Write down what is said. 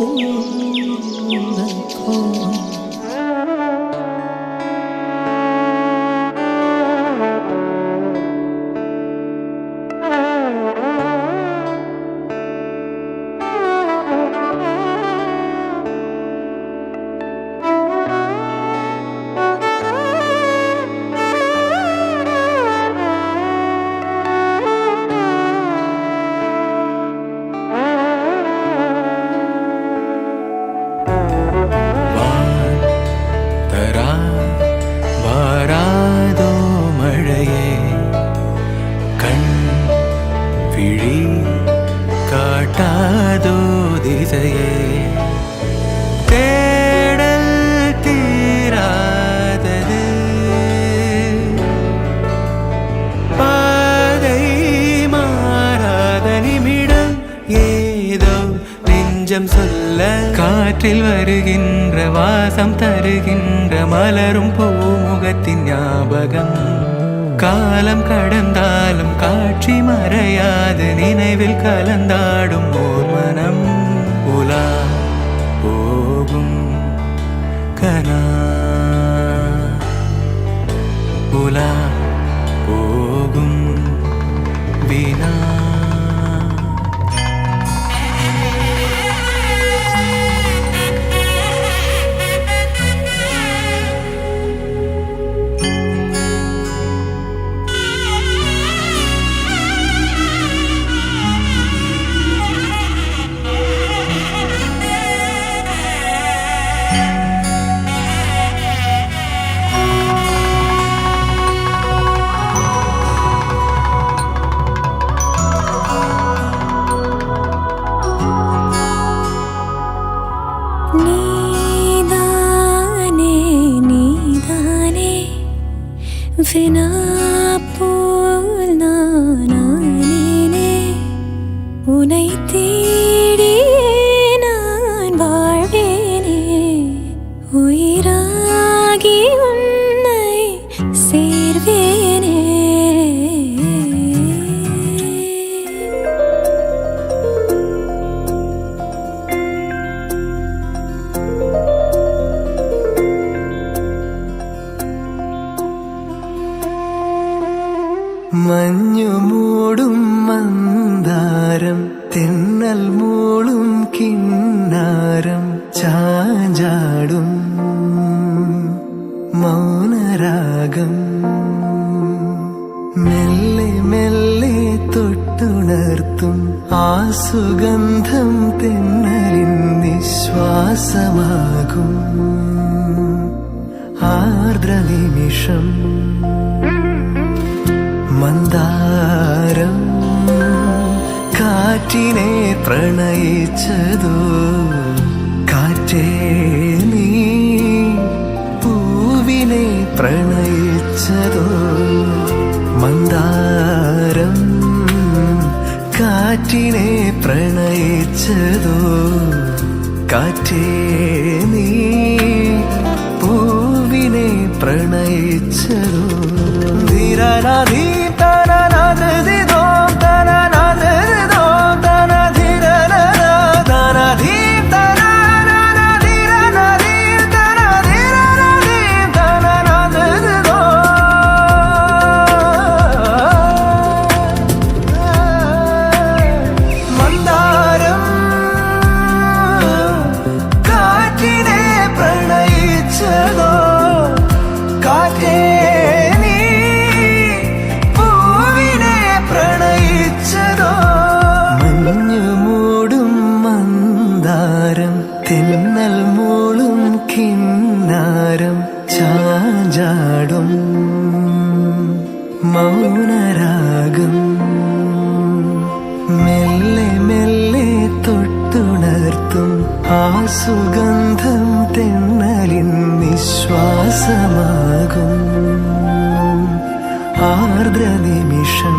சிவப்புந்தன் கோலம். வாராதோ மழையே கண் விழி காட்டாதோ திசையே தேடல் தீராதது பாதை மாறாத நிமிடம் ஏதோ நெஞ்சம் சொல்ல காற்றில் வருகின்ற வாசம் தருகின்ற மலரும் பூமுகத்தின் ஞாபகம் காலம் கடந்தாலும் காட்சி மறையாது நினைவில் கலந்தாடும் ஓர் மனம் உலா போகும் கனா உலா போகும் வினா வினாப்போல் நானே உனை தேடியே நான் வாழ்வேனே உயிராகி உன்னை சேர்வேனே മഞ്ഞു മൂടും മന്ദാരം തെന്നൽ മൂളും കിന്നാരം ചാഞ്ചാടും മൗനരാഗം മെല്ലെ മെല്ലെ തൊട്ടുണർത്തും ആ സുഗന്ധം തെന്നലിൻ നിശ്വാസമാകും ആർദ്ര നിമിഷം മന്ദാരം കാറ്റിനെ പ്രണയിച്ചതോ കാറ്റേ നീ പൂവിനെ പ്രണയിച്ചതോ മന്ദാരം കാറ്റിനെ പ്രണയിച്ചതോ കാറ്റേ നീ പൂവിനെ പ്രണയിച്ചതോ ധീരനാധീ തെന്നൽ മൂളും കിന്നാരം ചാഞ്ചാടും മൗനരാഗം മെല്ലെ മെല്ലെ തൊട്ടുണർത്തും ആ സുഗന്ധം തെന്നലിൻ നിശ്വാസമാകും ആർദ്ര നിമിഷം